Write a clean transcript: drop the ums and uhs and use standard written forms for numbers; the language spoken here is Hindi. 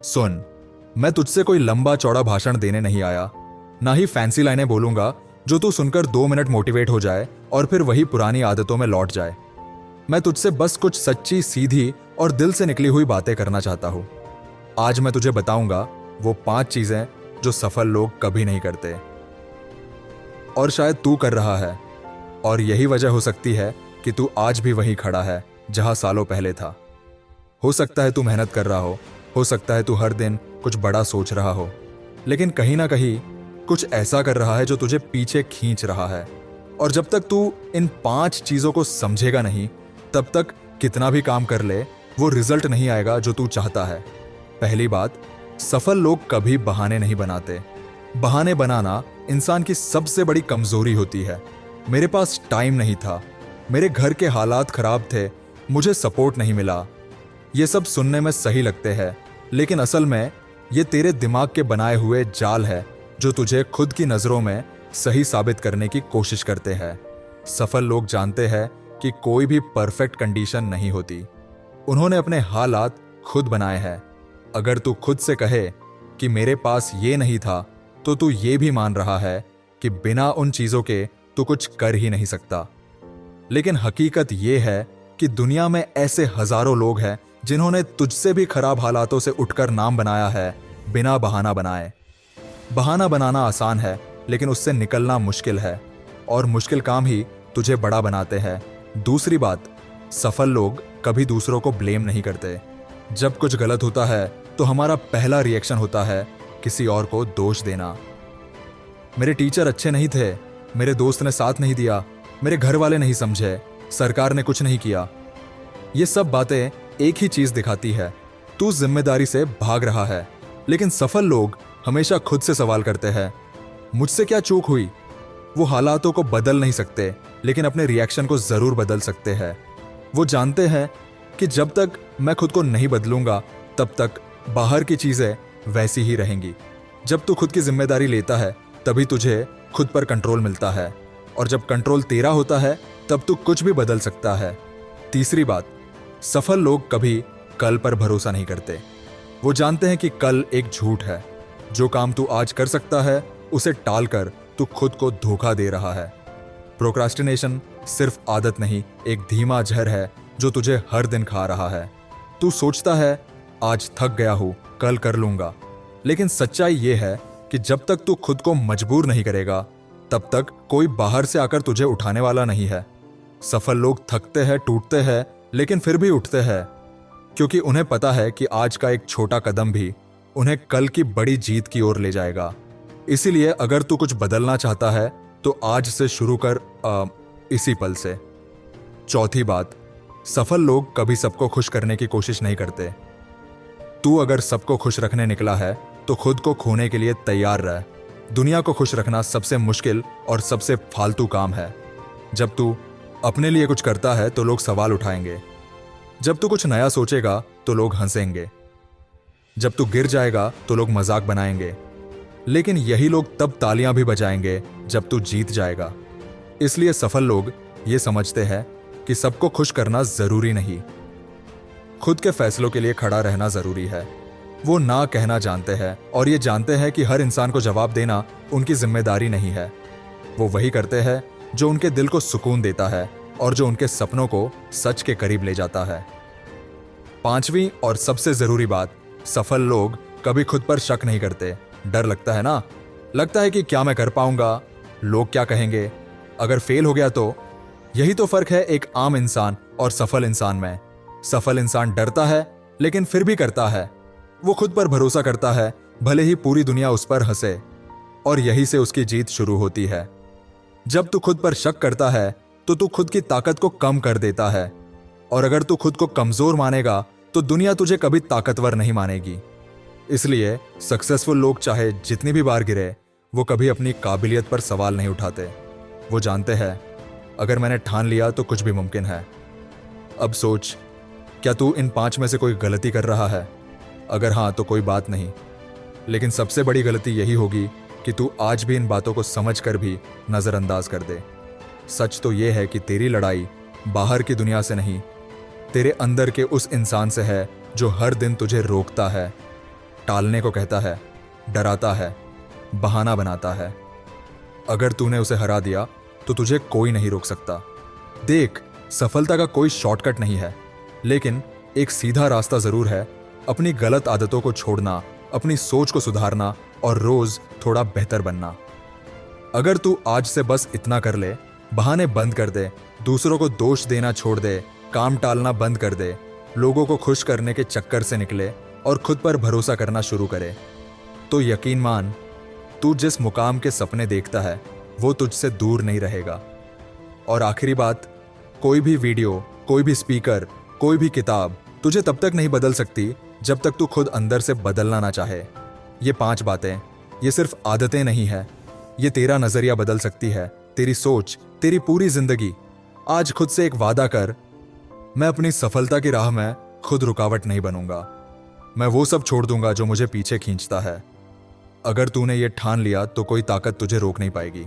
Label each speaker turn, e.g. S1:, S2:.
S1: सुन, मैं तुझसे कोई लंबा चौड़ा भाषण देने नहीं आया, ना ही फैंसी लाइनें बोलूंगा जो तू सुनकर 2 मिनट मोटिवेट हो जाए और फिर वही पुरानी आदतों में लौट जाए। मैं तुझसे बस कुछ सच्ची, सीधी और दिल से निकली हुई बातें करना चाहता हूं। आज मैं तुझे बताऊंगा वो 5 चीजें जो सफल लोग कभी नहीं करते, और शायद तू कर रहा है, और यही वजह हो सकती है कि तू आज भी वहीं खड़ा है जहां सालों पहले था। हो सकता है तू मेहनत कर रहा हो सकता है तू हर दिन कुछ बड़ा सोच रहा हो, लेकिन कहीं ना कहीं कुछ ऐसा कर रहा है जो तुझे पीछे खींच रहा है। और जब तक तू इन 5 चीजों को समझेगा नहीं, तब तक कितना भी काम कर ले वो रिजल्ट नहीं आएगा जो तू चाहता है। पहली बात, सफल लोग कभी बहाने नहीं बनाते। बहाने बनाना इंसान की सबसे बड़ी कमजोरी होती है। मेरे पास टाइम नहीं था, मेरे घर के हालात खराब थे, मुझे सपोर्ट नहीं मिला। ये सब सुनने में सही लगते हैं, लेकिन असल में ये तेरे दिमाग के बनाए हुए जाल है जो तुझे खुद की नजरों में सही साबित करने की कोशिश करते हैं। सफल लोग जानते हैं कि कोई भी परफेक्ट कंडीशन नहीं होती। उन्होंने अपने हालात खुद बनाए हैं। अगर तू खुद से कहे कि मेरे पास ये नहीं था, तो तू ये भी मान रहा है कि बिना उन चीजों के तू कुछ कर ही नहीं सकता। लेकिन हकीकत ये है कि दुनिया में ऐसे हजारों लोग हैं जिन्होंने तुझसे भी खराब हालातों से उठकर नाम बनाया है बिना बहाना बनाए। बहाना बनाना आसान है, लेकिन उससे निकलना मुश्किल है, और मुश्किल काम ही तुझे बड़ा बनाते हैं। दूसरी बात, सफल लोग कभी दूसरों को ब्लेम नहीं करते। जब कुछ गलत होता है तो हमारा पहला रिएक्शन होता है किसी और को दोष देना। मेरे टीचर अच्छे नहीं थे, मेरे दोस्त ने साथ नहीं दिया, मेरे घर वाले नहीं समझे, सरकार ने कुछ नहीं किया। ये सब बातें एक ही चीज दिखाती है, तू जिम्मेदारी से भाग रहा है। लेकिन सफल लोग हमेशा खुद से सवाल करते हैं, मुझसे क्या चूक हुई? वो हालातों को बदल नहीं सकते, लेकिन अपने रिएक्शन को जरूर बदल सकते हैं। वो जानते हैं कि जब तक मैं खुद को नहीं बदलूंगा, तब तक बाहर की चीजें वैसी ही रहेंगी। जब तू खुद की जिम्मेदारी लेता है, तभी तुझे खुद पर कंट्रोल मिलता है, और जब कंट्रोल तेरा होता है, तब तू कुछ भी बदल सकता है। तीसरी बात, सफल लोग कभी कल पर भरोसा नहीं करते। वो जानते हैं कि कल एक झूठ है। जो काम तू आज कर सकता है, उसे टालकर तू खुद को धोखा दे रहा है। प्रोक्रास्टिनेशन सिर्फ आदत नहीं, एक धीमा जहर है जो तुझे हर दिन खा रहा है। तू सोचता है आज थक गया हूं, कल कर लूंगा, लेकिन सच्चाई यह है कि जब तक तू खुद को मजबूर नहीं करेगा, तब तक कोई बाहर से आकर तुझे उठाने वाला नहीं है। सफल लोग थकते हैं, टूटते हैं, लेकिन फिर भी उठते हैं, क्योंकि उन्हें पता है कि आज का एक छोटा कदम भी उन्हें कल की बड़ी जीत की ओर ले जाएगा। इसीलिए अगर तू कुछ बदलना चाहता है तो आज से शुरू कर, इसी पल से। चौथी बात, सफल लोग कभी सबको खुश करने की कोशिश नहीं करते। तू अगर सबको खुश रखने निकला है तो खुद को खोने के लिए तैयार रह। दुनिया को खुश रखना सबसे मुश्किल और सबसे फालतू काम है। जब तू अपने लिए कुछ करता है तो लोग सवाल उठाएंगे। जब तू कुछ नया सोचेगा तो लोग हंसेंगे। जब तू गिर जाएगा तो लोग मजाक बनाएंगे। लेकिन यही लोग तब तालियां भी बजाएंगे जब तू जीत जाएगा। इसलिए सफल लोग ये समझते हैं कि सबको खुश करना जरूरी नहीं, खुद के फैसलों के लिए खड़ा रहना जरूरी है। वो ना कहना जानते हैं, और ये जानते हैं कि हर इंसान को जवाब देना उनकी जिम्मेदारी नहीं है। वो वही करते हैं जो उनके दिल को सुकून देता है और जो उनके सपनों को सच के करीब ले जाता है। पांचवी और सबसे जरूरी बात, सफल लोग कभी खुद पर शक नहीं करते। डर लगता है ना, लगता है कि क्या मैं कर पाऊंगा, लोग क्या कहेंगे, अगर फेल हो गया तो। यही तो फर्क है एक आम इंसान और सफल इंसान में। सफल इंसान डरता है, लेकिन फिर भी करता है। वो खुद पर भरोसा करता है, भले ही पूरी दुनिया उस पर हंसे, और यही से उसकी जीत शुरू होती है। जब तू खुद पर शक करता है तो तू खुद की ताकत को कम कर देता है, और अगर तू खुद को कमजोर मानेगा तो दुनिया तुझे कभी ताकतवर नहीं मानेगी। इसलिए सक्सेसफुल लोग चाहे जितनी भी बार गिरे, वो कभी अपनी काबिलियत पर सवाल नहीं उठाते। वो जानते हैं अगर मैंने ठान लिया तो कुछ भी मुमकिन है। अब सोच, क्या तू इन 5 में से कोई गलती कर रहा है? अगर हाँ तो कोई बात नहीं, लेकिन सबसे बड़ी गलती यही होगी कि तू आज भी इन बातों को समझकर भी नजरअंदाज कर दे। सच तो यह है कि तेरी लड़ाई बाहर की दुनिया से नहीं, तेरे अंदर के उस इंसान से है जो हर दिन तुझे रोकता है, टालने को कहता है, डराता है, बहाना बनाता है। अगर तूने उसे हरा दिया तो तुझे कोई नहीं रोक सकता। देख, सफलता का कोई शॉर्टकट नहीं है, लेकिन एक सीधा रास्ता जरूर है। अपनी गलत आदतों को छोड़ना, अपनी सोच को सुधारना और रोज थोड़ा बेहतर बनना। अगर तू आज से बस इतना कर ले, बहाने बंद कर दे, दूसरों को दोष देना छोड़ दे, काम टालना बंद कर दे, लोगों को खुश करने के चक्कर से निकले और खुद पर भरोसा करना शुरू करे, तो यकीन मान, तू जिस मुकाम के सपने देखता है वो तुझसे दूर नहीं रहेगा। और आखिरी बात, कोई भी वीडियो, कोई भी स्पीकर, कोई भी किताब तुझे तब तक नहीं बदल सकती जब तक तू खुद अंदर से बदलना ना चाहे। ये 5 बातें, ये सिर्फ आदतें नहीं है, ये तेरा नजरिया बदल सकती है, तेरी सोच, तेरी पूरी जिंदगी। आज खुद से एक वादा कर, मैं अपनी सफलता की राह में खुद रुकावट नहीं बनूंगा। मैं वो सब छोड़ दूंगा जो मुझे पीछे खींचता है। अगर तूने ये ठान लिया तो कोई ताकत तुझे रोक नहीं पाएगी।